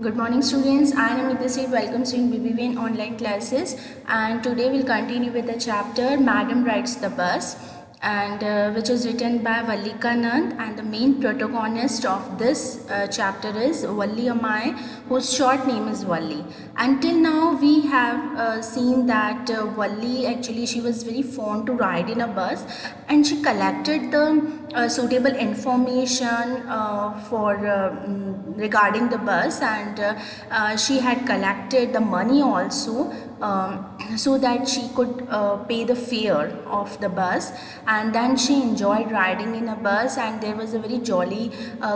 Good morning students, I am Amita Said. Welcome to BBVN online classes, and today we'll continue with the chapter Madam Rides the Bus, and which is written by Vallika Nand, and the main protagonist of this chapter is Valli Amai, whose short name is Valli. Until now we have seen that Valli, actually she was very fond to ride in a bus, and she collected the suitable information regarding the bus, and she had collected the money also, so that she could pay the fare of the bus, and then she enjoyed riding in a bus, and there was a very jolly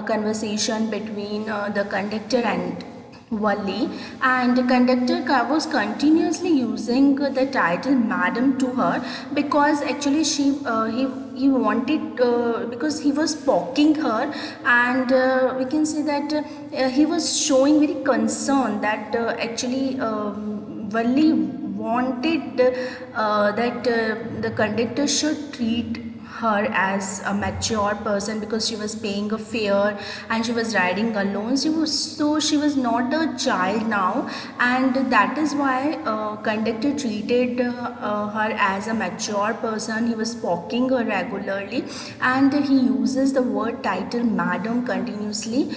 conversation between the conductor and Valli, and the conductor was continuously using the title madam to her, because actually he wanted, because he was poking her, and we can say that he was showing very concern that actually Valli wanted that the conductor should treat her as a mature person, because she was paying a fare and she was riding alone. She was not a child now, and that is why conductor treated her as a mature person. He was poking her regularly, and he uses the word title madam continuously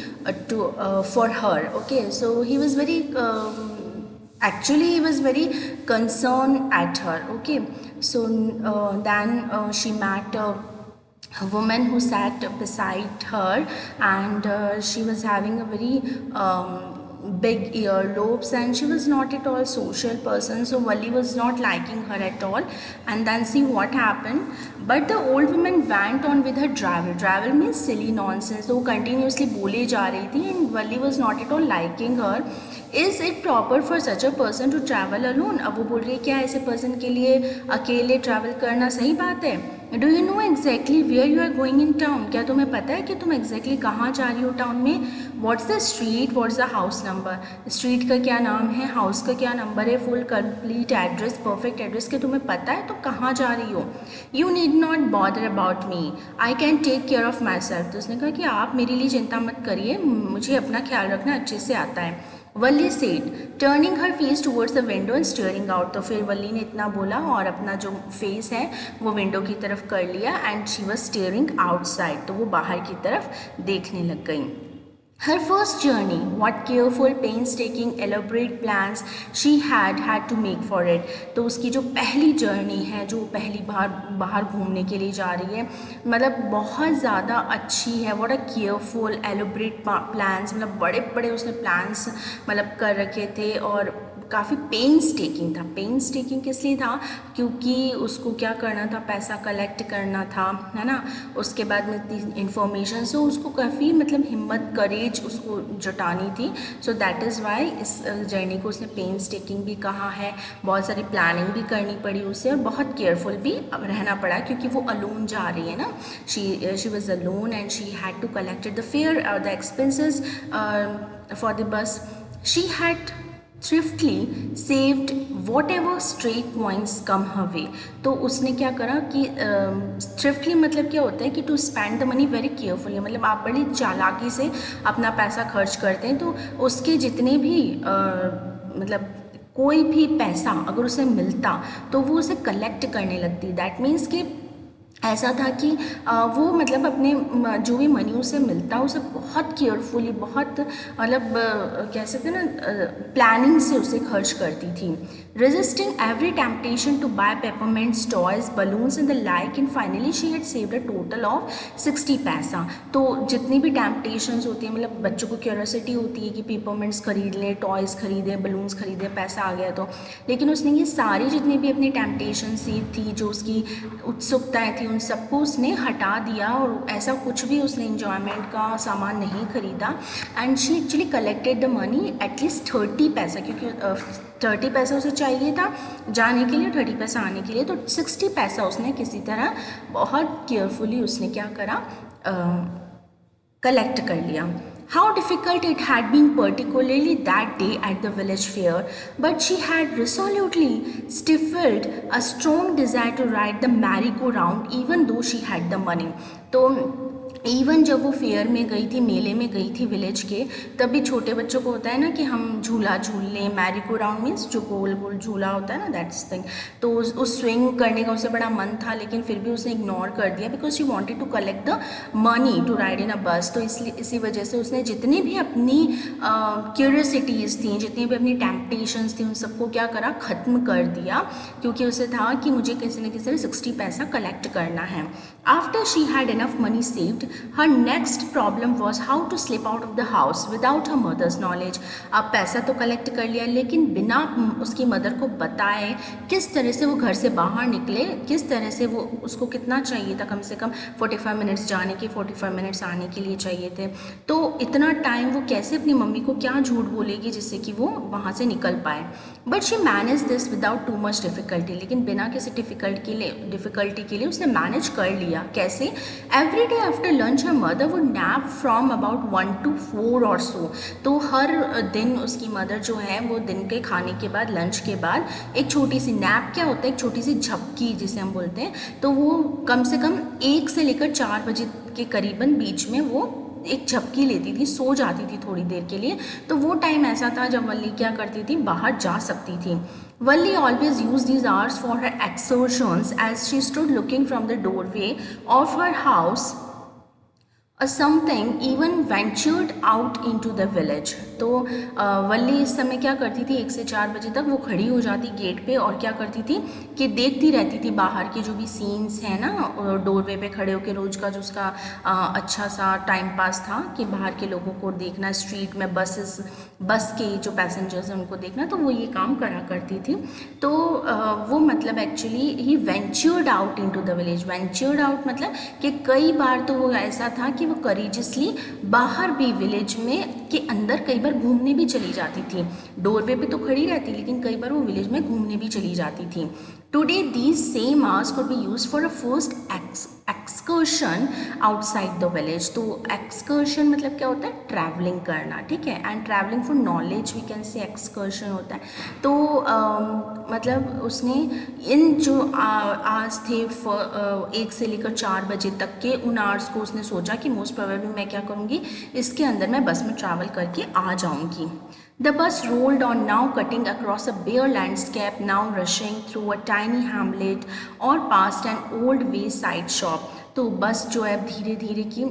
to for her. Okay, so he was very actually he was very concerned at her. Okay, so then she met a woman who sat beside her, and she was having a very big earlobes, and she was not at all social person, so Valli was not liking her at all. And then see what happened. But the old woman went on with her drivel means silly nonsense, so continuously बोले जा रही थी, and Valli was not at all liking her. Is it proper for such a person to travel alone? अब वो बोल रही है क्या ऐसे पर्सन के लिए अकेले ट्रैवल करना सही बात है? Do you know exactly where you are going in town? क्या तुम्हें पता है कि तुम एग्जैक्टली कहाँ जा रही हो टाउन में? What's the street, what's the house number? Street का क्या नाम है, हाउस का क्या नंबर है, full complete address, perfect address के तुम्हें पता है? तो कहाँ जा रही हो? You need not bother about me, I can take care of myself. तो उसने कहा कि आप मेरे लिए चिंता मत करिए, मुझे अपना ख्याल रखना अच्छे से आता है। Valli said, turning her face towards the window and steering out. तो फिर वल्ली ने इतना बोला और अपना जो फेस है वो विंडो की तरफ कर लिया, and she was steering outside, तो वो बाहर की तरफ देखने लग गई। Her first journey, what careful, painstaking, elaborate plans she had to make for it। तो उसकी जो पहली जर्नी है, जो पहली बार बाहर घूमने के लिए जा रही है, मतलब बहुत ज़्यादा अच्छी है। What a careful elaborate plans, मतलब बड़े बड़े उसने प्लान्स मतलब कर रखे थे, और काफ़ी पेन था। पेन स्टेकिंग किस लिए था? क्योंकि उसको क्या करना था, पैसा कलेक्ट करना था, है ना। उसके बाद में इंफॉर्मेशन, सो उसको काफ़ी मतलब हिम्मत, करेज उसको जुटानी थी। सो दैट इज़ वाई इस जर्नी को उसने पेन स्टेकिंग भी कहा है। बहुत सारी प्लानिंग भी करनी पड़ी उसे, और बहुत केयरफुल भी रहना पड़ा, क्योंकि वो अलोन जा रही है ना। She was alone and she had to collected the fare और the expenses for the bus. She had thriftily saved whatever straight points come her way. तो उसने क्या करा कि थ्रिफ्टली मतलब क्या होता है कि to spend the money very carefully, मतलब आप बड़ी चालाकी से अपना पैसा खर्च करते हैं, तो उसके जितने भी मतलब कोई भी पैसा अगर उसे मिलता तो वो उसे कलेक्ट करने लगती। दैट मीन्स कि ऐसा था कि वो मतलब अपने जो भी मनी उसे मिलता उसे बहुत केयरफुली, बहुत मतलब कह सकते हैं ना, प्लानिंग से उसे खर्च करती थी। resisting every temptation to buy peppermints, toys, balloons and the like, and finally she had saved a total of 60 पैसा। तो जितनी भी temptations होती है, मतलब बच्चों को क्यूरियोसिटी होती है कि पेपरमिंट्स खरीद लें, टॉयज़ खरीदें, बलून्स खरीदें, पैसा आ गया तो, लेकिन उसने ये सारी जितनी भी अपनी temptations थी, जो उसकी उत्सुकताएँ थी, उन सबको उसने हटा दिया, और ऐसा कुछ भी उसने इंजॉयमेंट का सामान नहीं खरीदा। And she actually collected the money at least 30 पैसा, क्योंकि 30 पैसा उसे चाहिए था जाने के लिए, 30 पैसा आने के लिए, तो 60 पैसा उसने किसी तरह बहुत केयरफुली उसने क्या करा, कलेक्ट कर लिया। How difficult it had been, particularly that day at the village fair, but she had resolutely stifled a strong desire to ride the merry-go-round, even though she had the money। तो even जब वो fair में गई थी, मेले में गई थी विलेज के, तब भी छोटे बच्चों को होता है ना कि हम झूला झूल लें, मैरी गो राउंड मीन्स जो गोल गोल झूला होता है ना, दैट्स थिंग। तो उस स्विंग करने का उसे बड़ा मन था, लेकिन फिर भी उसने इग्नोर कर दिया because she wanted to collect the money to ride in a bus. तो इसलिए इसी वजह से उसने जितनी भी अपनी क्यूरियसिटीज़ थी, जितनी भी अपनी टेम्पटेशंस थी, उन सबको क्या करा, ख़त्म कर दिया, क्योंकि उसे था कि मुझे किसी न किसी 60 पैसा कलेक्ट करना है। After she had enough money saved, her next problem was how to slip out of the house without her mother's knowledge। अब पैसा तो कलेक्ट कर लिया, लेकिन बिना उसकी मदर को बताए किस तरह से वो घर से बाहर निकले, किस तरह से वो, उसको कितना चाहिए था, कम से कम 45 मिनट्स जाने के, 45 मिनट्स आने के लिए चाहिए थे। तो इतना टाइम वो कैसे अपनी मम्मी को क्या झूठ बोलेगी जिससे कि वो वहाँ से निकल पाए। But she manage this without too much difficulty, लेकिन बिना किसी डिफ़िकल्टी के लिए उसने मैनेज कर लिया। कैसे? Every day after lunch her mother would nap from about 1 to 4 और सो। तो हर दिन उसकी मदर जो है वो दिन के खाने के बाद, लंच के बाद एक छोटी सी नैप, क्या होता है, एक छोटी सी झपकी जिसे हम बोलते हैं, तो वो कम से कम 1 से लेकर 4 बजे के करीबन बीच में वो एक झपकी लेती थी, सो जाती थी थोड़ी देर के लिए। तो वो टाइम ऐसा था जब वल्ली क्या करती थी, बाहर जा सकती थी। Valli always used these hours for her exertions as she stood looking from the doorway of her house or something even ventured out into the village। तो वल्ली इस समय क्या करती थी, 1 से 4 बजे तक वो खड़ी हो जाती गेट पे और क्या करती थी कि देखती रहती थी बाहर के जो भी सीन्स हैं ना, डोरवे पे खड़े होकर रोज़ का जो उसका अच्छा सा टाइम पास था कि बाहर के लोगों को देखना, स्ट्रीट में बस के जो पैसेंजर्स हैं उनको देखना, तो वो ये काम करा करती थी। तो वो मतलब actually he ventured out into the village. Ventured out मतलब कि कई बार तो वो ऐसा था कि वो करेजियसली बाहर भी विलेज में के अंदर कई बार घूमने भी चली जाती थी। डोरवे पे तो खड़ी रहती, लेकिन कई बार वो विलेज में घूमने भी चली जाती थी। Today these same hours could be use for a first excursion outside the village. तो एक्सकर्शन मतलब क्या होता है, ट्रैवलिंग करना, ठीक है। And travelling for knowledge we can say excursion होता है। तो मतलब उसने इन जो आवर्स थे 1 से लेकर 4 बजे तक के, उन आवर्स को उसने सोचा कि मोस्ट प्रोबेबली मैं क्या करूँगी, इसके अंदर मैं बस में ट्रैवल करके आ जाऊँगी। The bus rolled on, now cutting across a bare landscape, now rushing through a tiny hamlet or past an old wayside shop। तो बस जो है धीरे धीरे की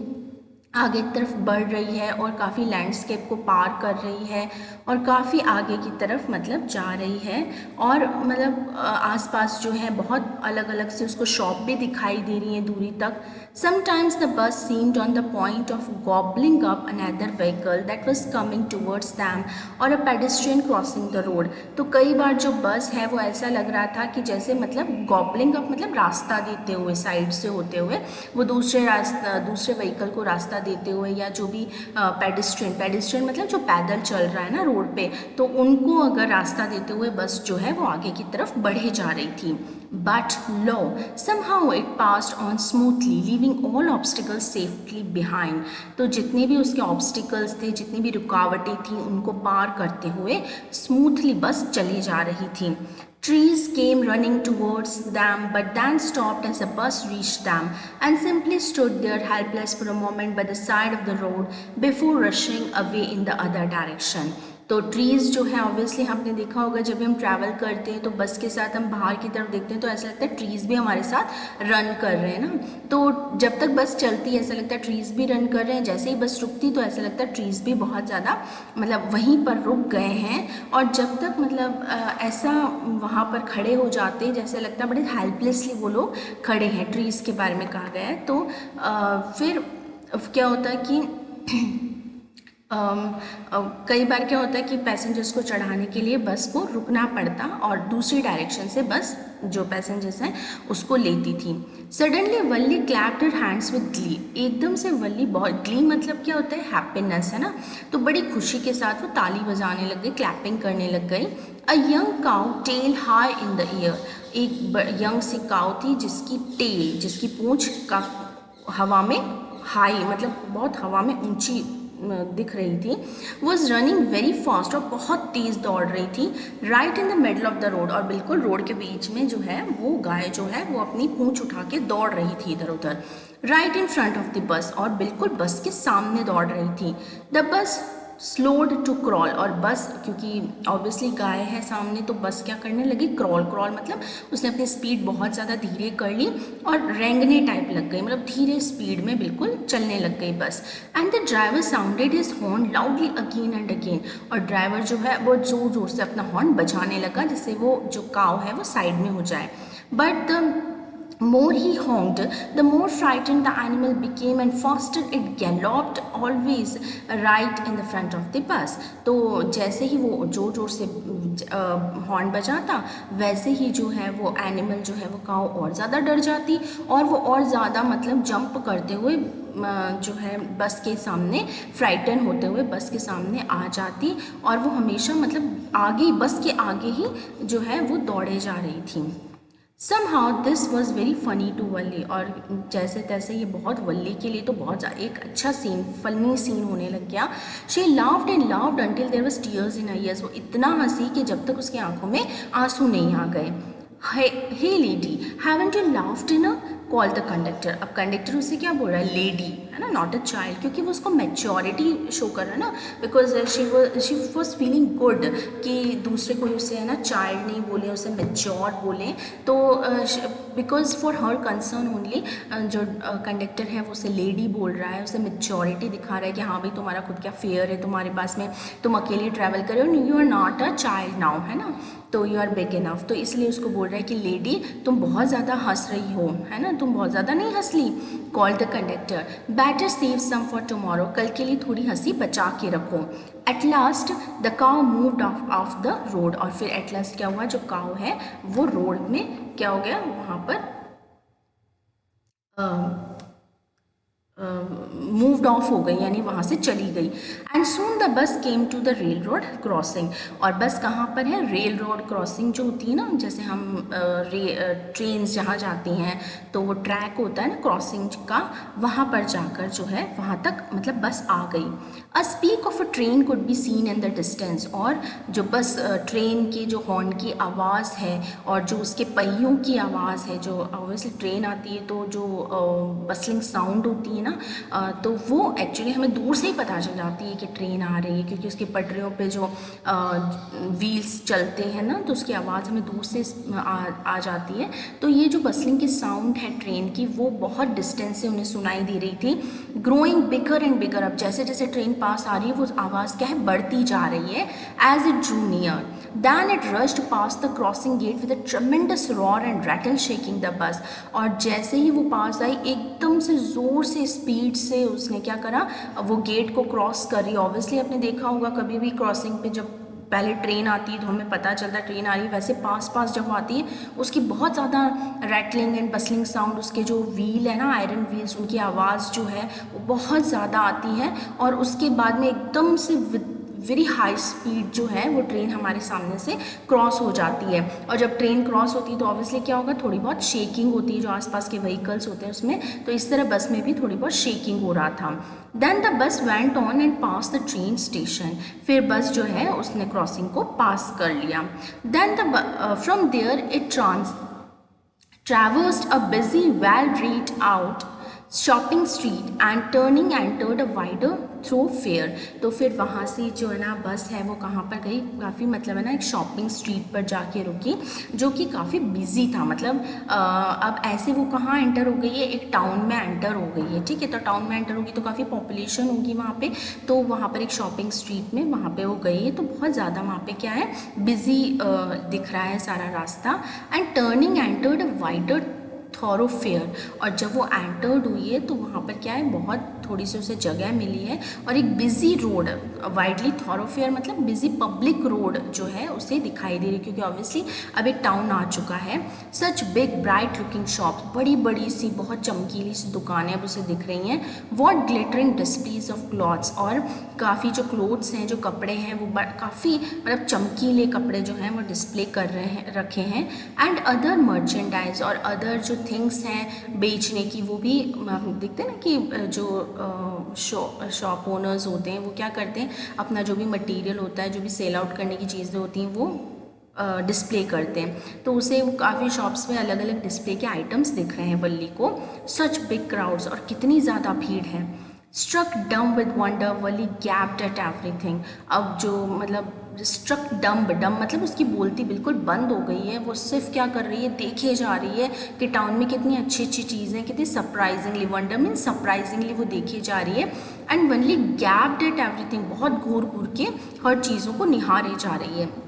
आगे की तरफ बढ़ रही है और काफ़ी लैंडस्केप को पार कर रही है और काफ़ी आगे की तरफ मतलब जा रही है, और मतलब आसपास जो है बहुत अलग अलग से उसको शॉप भी दिखाई दे रही हैं दूरी तक। Sometimes the bus seemed on the point of gobbling up another vehicle that was coming towards them or a pedestrian crossing the road। तो कई बार जो बस है वो ऐसा लग रहा था कि जैसे मतलब गॉबलिंग अप मतलब रास्ता देते हुए, साइड से होते हुए वो दूसरे व्हीकल को रास्ता देते हुए, या जो भी पेडिस्ट्रियन मतलब जो पैदल चल रहा है ना रोड पे, तो उनको अगर रास्ता देते हुए बस जो है वो आगे की तरफ बढ़े जा रही थी। But lo, somehow it passed on smoothly, leaving all obstacles safely behind। तो जितने भी उसके ऑब्स्टिकल्स थे, जितनी भी रुकावटें थी, उनको पार करते हुए स्मूथली बस चली जा रही थी। Trees came running towards them, but then stopped as the bus reached them and simply stood there helpless for a moment by the side of the road before rushing away in the other direction। तो trees जो है obviously आपने देखा होगा, जब भी हम travel करते हैं तो बस के साथ हम बाहर की तरफ देखते हैं तो ऐसा लगता है ट्रीज़ भी हमारे साथ रन कर रहे हैं ना। तो जब तक बस चलती है ऐसा लगता है ट्रीज़ भी रन कर रहे हैं, जैसे ही बस रुकती तो ऐसा लगता है ट्रीज़ भी बहुत ज़्यादा मतलब वहीं पर रुक गए हैं। और जब तक मतलब ऐसा वहाँ पर खड़े हो जाते हैं जैसे लगता है बड़े हेल्पलेसली वो लोग खड़े हैं, ट्रीज़ के बारे में कहा गया है। तो फिर क्या होता है कि कई बार क्या होता है कि पैसेंजर्स को चढ़ाने के लिए बस को रुकना पड़ता और दूसरी डायरेक्शन से बस जो पैसेंजर्स हैं उसको लेती थी। Suddenly Valli clapped her hands with Glee. एकदम से वल्ली बहुत, ग्ली मतलब क्या होता है, हैप्पीनेस है ना, तो बड़ी खुशी के साथ वो ताली बजाने लग गई, क्लैपिंग करने लग गई। A young cow tail high in the air. एक यंग सी काउ थी जिसकी टेल, जिसकी पूँछ का हवा में हाई मतलब बहुत हवा में ऊंची दिख रही थी, वॉज रनिंग वेरी फास्ट और बहुत तेज़ दौड़ रही थी, right in the middle of the road. और बिल्कुल रोड के बीच में जो है वो गाय जो है वो अपनी पूँछ उठा के दौड़ रही थी इधर उधर। Right in front of the bus, और बिल्कुल बस के सामने दौड़ रही थी। The bus slowed to crawl, और बस क्योंकि ऑब्वियसली गाय है सामने तो बस क्या करने लगी, क्रॉल। क्रॉल मतलब उसने अपनी स्पीड बहुत ज़्यादा धीरे कर ली और रेंगने टाइप लग गई, मतलब धीरे स्पीड में बिल्कुल चलने लग गई बस। And the driver sounded his horn loudly again and again, और ड्राइवर जो है वो जोर जोर से अपना हॉर्न बजाने लगा जिससे वो जो काव है वो साइड में हो जाए। But the more he honked, the more frightened the animal became, and faster it galloped, always right in the front of the bus. तो जैसे ही वो जोर जोर से हॉर्न बजाता वैसे ही जो है वो एनिमल जो है वो काऊ और ज़्यादा डर जाती, और वो और ज़्यादा मतलब जंप करते हुए जो है बस के सामने, फ्राइटन होते हुए बस के सामने आ जाती, और वो हमेशा मतलब आगे, बस के आगे ही जो है वो दौड़े जा रही थी। Somehow this was very funny to वल्ली, और जैसे तैसे ये बहुत वल्ली के लिए तो बहुत एक अच्छा सीन, फनी सीन होने लग गया। She laughed and laughed until there was tears in her ears, वो इतना हंसी कि जब तक उसकी आंखों में आंसू नहीं आ गए। Hey lady, haven't you laughed enough? Called the conductor। अब कंडक्टर उसे क्या बोल रहा है, लेडी है ना, नॉट अ चाइल्ड, क्योंकि वो उसको मैच्योरिटी शो कर रहा है ना, because she was feeling good कि दूसरे कोई उसे है ना चाइल्ड नहीं बोले, उसे मैच्योर बोले, तो because for her concern only जो कंडक्टर है वो उसे लेडी बोल रहा है, उसे मैच्योरिटी दिखा रहा है कि हाँ भाई तुम्हारा खुद का फेयर है, तुम्हारे पास में तुम अकेले ट्रैवल कर रहे हो, you are not a child now, है ना, तो यू आर बिग इनफ, तो इसलिए उसको बोल रहा है कि लेडी तुम बहुत ज़्यादा हंस रही हो, है ना, तुम बहुत ज़्यादा नहीं हंस ली। Call the conductor, better save some for tomorrow, कल के लिए थोड़ी हंसी बचा के रखो। At last the cow moved off the road, और फिर एट लास्ट क्या हुआ, जो काउ है वो रोड में क्या हो गया, वहाँ पर मूव्ड ऑफ हो गई, यानी वहाँ से चली गई। And soon the bus came to the rail road crossing, और बस कहाँ पर है, रेल रोड क्रॉसिंग जो होती है ना, जैसे हम ट्रेन जहाँ जाती हैं तो वो ट्रैक होता है ना क्रॉसिंग का, वहाँ पर जाकर जो है वहाँ तक मतलब बस आ गई। A speck of a train could be seen in the distance, और जो बस ट्रेन की जो हॉर्न की आवाज़ है और जो उसके पहियों की आवाज़ है, जो ऑब्वियसली ट्रेन आती है तो जो बसलिंग साउंड होती है ना, तो वो एक्चुअली हमें दूर से ही पता चल जाती है कि ट्रेन आ रही है, क्योंकि उसकी पटरियों पे जो व्हील्स चलते हैं ना, तो उसकी आवाज़ हमें दूर से आ जाती है। तो ये जो बसलिंग की साउंड है ट्रेन की वो बहुत डिस्टेंस से उन्हें सुनाई दे रही थी। ग्रोइंग बिगर एंड बिगर, अब जैसे जैसे ट्रेन पास आ रही है वो आवाज़ क्या है, बढ़ती जा रही है। As it drew near then it rushed pass the crossing gate with a tremendous roar and rattle shaking the bus, और जैसे ही वो पास आई एकदम से ज़ोर से स्पीड से उसने क्या करा, वो गेट को क्रॉस कर रही। ऑब्वियसली आपने देखा होगा कभी भी क्रॉसिंग पे जब पहले ट्रेन आती है तो हमें पता चलता है ट्रेन आ रही है, वैसे पास पास जब आती है उसकी बहुत ज़्यादा रैटलिंग एंड बसलिंग साउंड, उसके जो व्हील है ना, आयरन व्हील्स, उनकी आवाज़ जो है वो बहुत ज़्यादा आती है, और उसके बाद में एकदम से वेरी हाई स्पीड जो है वो ट्रेन हमारे सामने से क्रॉस हो जाती है। और जब ट्रेन क्रॉस होती है तो ऑब्वियसली क्या होगा, थोड़ी बहुत शेकिंग होती है जो आसपास के व्हीकल्स होते हैं उसमें, तो इस तरह बस में भी थोड़ी बहुत शेकिंग हो रहा था। Then the bus went on and pass the train station, फिर बस जो है उसने क्रॉसिंग को पास कर लिया। Then the from there it traversed a busy, well laid out shopping street and turning entered a wider thoroughfare, तो फिर वहाँ से जो है ना बस है वो कहाँ पर गई, काफ़ी मतलब है ना एक शॉपिंग स्ट्रीट पर जाके रुकी जो कि काफ़ी बिजी था, मतलब अब ऐसे वो कहाँ एंटर हो गई है, एक टाउन में एंटर हो गई है, ठीक है, तो टाउन में एंटर होगी तो काफ़ी पॉपुलेशन होगी वहाँ पे, तो वहाँ पर एक शॉपिंग स्ट्रीट में वहाँ पे वो गई है, तो बहुत ज़्यादा वहाँ पे क्या है बिजी दिख रहा है सारा रास्ता। And turning entered a wider थॉरोफेयर, और जब वो एंटर्ड हुई है तो वहाँ पर क्या है बहुत थोड़ी सी उसे जगह मिली है और एक बिजी रोड, वाइडली थॉरोफेयर मतलब बिजी पब्लिक रोड जो है उसे दिखाई दे रही है, क्योंकि ऑब्वियसली अब एक टाउन आ चुका है। Such big bright looking shop, बड़ी बड़ी सी बहुत चमकीली सी दुकानें अब उसे दिख रही हैं। What glittering displays of clothes, और काफ़ी जो क्लोथ्स हैं जो कपड़े हैं वो काफ़ी मतलब चमकीले कपड़े जो हैं वो डिस्प्ले कर रहे हैं रखे हैं। एंड अदर मर्चेंडाइज, और अदर जो थिंग्स हैं बेचने की वो भी देखते हैं ना कि जो शॉप ओनर्स होते हैं वो क्या करते हैं अपना जो भी मटेरियल होता है, जो भी सेल आउट करने की चीज़ें होती हैं वो डिस्प्ले करते हैं। तो उसे वो काफ़ी शॉप्स में अलग अलग डिस्प्ले के आइटम्स दिख रहे हैं वल्ली को। सच बिग क्राउड्स, और कितनी ज़्यादा भीड़ है। स्ट्रक डम with wonder, Wali gapped at everything. अब जो मतलब स्ट्रक डम मतलब उसकी बोलती बिल्कुल बंद हो गई है। वो सिर्फ क्या कर रही है, देखे जा रही है कि टाउन में कितनी अच्छी अच्छी चीज़ें, कितनी सरप्राइजिंगली, वंडर मीन्स सरप्राइजिंगली वो देखी जा रही है। And only gapped at everything, बहुत घूर घूर के हर चीज़ों को निहारे जा रही है।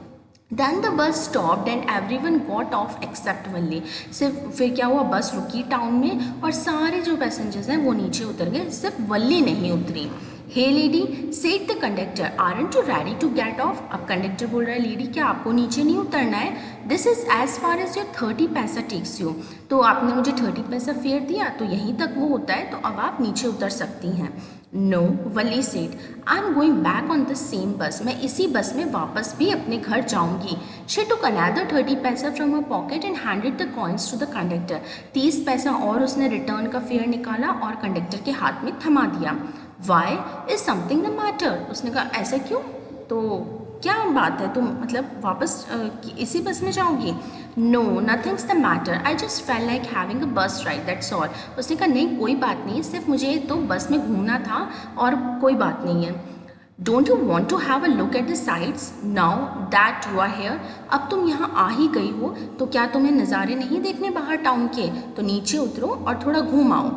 Then the bus stopped and everyone got off except वल्ली। सिर्फ फिर क्या हुआ, बस रुकी टाउन में और सारे जो पैसेंजर्स हैं वो नीचे उतर गए, सिर्फ वल्ली नहीं उतरी। Hey lady, said the conductor, aren't you ready to get off. अब कंडक्टर बोल रहा है, लेडी क्या आपको नीचे नहीं उतरना है? This is as far as your 30 paisa takes you. तो आपने मुझे 30 पैसा फेयर दिया तो यहीं तक वो होता है, तो अब आप नीचे उतर सकती हैं। No, Valli said, I am going back on the same bus. मैं इसी बस में वापस भी अपने घर जाऊंगी। She took another 30 paisa from her pocket and handed the coins to the conductor. 30 paisa और उसने रिटर्न का फेयर निकाला और कंडक्टर के हाथ में थमा दिया। Why is something the matter, उसने कहा ऐसा क्यों, तो क्या बात है, तुम मतलब वापस इसी बस में जाओगी? No, nothing's the matter, I just fell like having a bus ride, that's all. उसने कहा नहीं कोई बात नहीं, सिर्फ मुझे तो बस में घूमना था और कोई बात नहीं है। Don't you want to have a look at the sides now that you are here. अब तुम यहाँ आ ही गई हो तो क्या तुम्हें नज़ारे नहीं देखने बाहर टाउन के? तो नीचे उतरो और थोड़ा घूम आओ।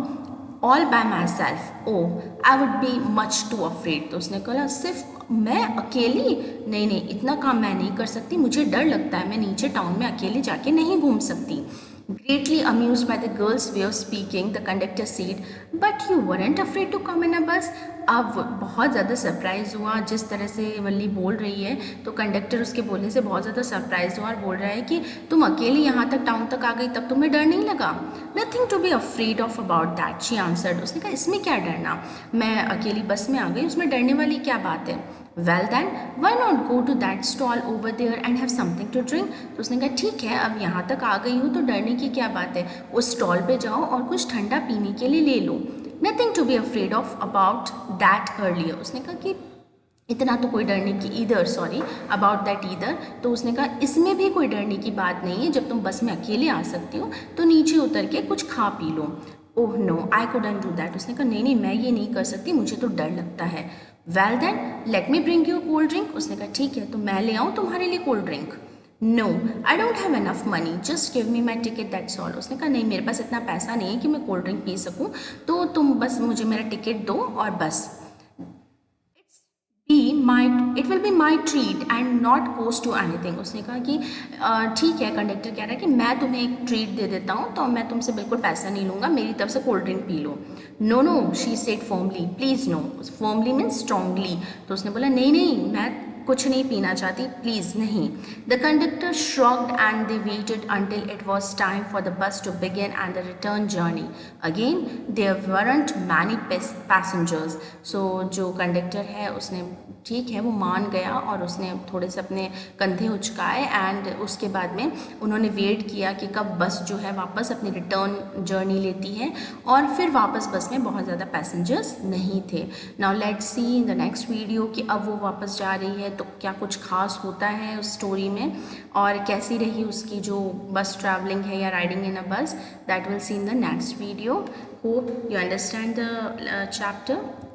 All by myself, oh I would be much too afraid. तो उसने कहा सिर्फ मैं अकेली? नहीं नहीं, इतना काम मैं नहीं कर सकती, मुझे डर लगता है, मैं नीचे टाउन में अकेले जाके नहीं घूम सकती। Greatly amused by the girl's way of speaking, the conductor said, "But you weren't afraid to come in a bus?" अब बहुत ज़्यादा सरप्राइज़ हुआ जिस तरह से वल्ली बोल रही है, तो कंडक्टर उसके बोलने से बहुत ज़्यादा सरप्राइज़ हुआ और बोल रहा है कि तुम अकेली यहाँ तक टाउन तक आ गई तब तुम्हें डर नहीं लगा? Nothing to be afraid of about that, she answered. उसने कहा इसमें क्या डरना, मैं अकेली बस में आ गई, उसमें डरने वाली क्या बात है? Well then, why not go to that stall over there and have something to drink? तो उसने कहा ठीक है, अब यहाँ तक आ गई हूँ तो डरने की क्या बात है, उस स्टॉल पे जाओ और कुछ ठंडा पीने के लिए ले लो। Nothing to be afraid of about that earlier. उसने कहा कि इतना तो कोई डरने की अबाउट दैट ईदर। तो उसने कहा इसमें भी कोई डरने की बात नहीं है, जब तुम बस में अकेले आ सकती हो तो नीचे उतर के कुछ खा पी लो। Oh no, I couldn't do that. उसने कहा नहीं नहीं, मैं ये नहीं कर सकती, मुझे तो डर लगता है। Well then let me bring you cold drink. उसने कहा ठीक है, तो मैं ले आऊँ तुम्हारे लिए cold drink? No, I don't have enough money, just give me my ticket that's all. उसने कहा नहीं, मेरे पास इतना पैसा नहीं है कि मैं कोल्ड ड्रिंक पी सकूँ, तो तुम बस मुझे मेरा टिकट दो और बस। It will be my treat and not cost to anything. उसने कहा कि ठीक है, कंडक्टर कह रहा है कि मैं तुम्हें एक ट्रीट दे देता हूँ, तो मैं तुमसे बिल्कुल पैसा नहीं लूँगा, मेरी तरफ से कोल्ड ड्रिंक पी लो। No no, she said firmly, please no. Firmly means strongly. तो उसने बोला नहीं नहीं, मैं कुछ नहीं पीना चाहती, प्लीज़ नहीं। The conductor shrugged and they waited until it was time for the bus to begin and the return journey. Again there weren't many passengers. So जो कंडक्टर है उसने ठीक है वो मान गया और उसने थोड़े से अपने कंधे उचकाए एंड उसके बाद में उन्होंने वेट किया कि कब बस जो है वापस अपनी रिटर्न जर्नी लेती है, और फिर वापस बस में बहुत ज़्यादा पैसेंजर्स नहीं थे। Now let's see in the next video कि अब वो वापस जा रही है तो क्या कुछ खास होता है उस स्टोरी में और कैसी रही उसकी जो बस ट्रैवलिंग है या राइडिंग इन अ बस। That will see in the next video. Hope you understand the chapter.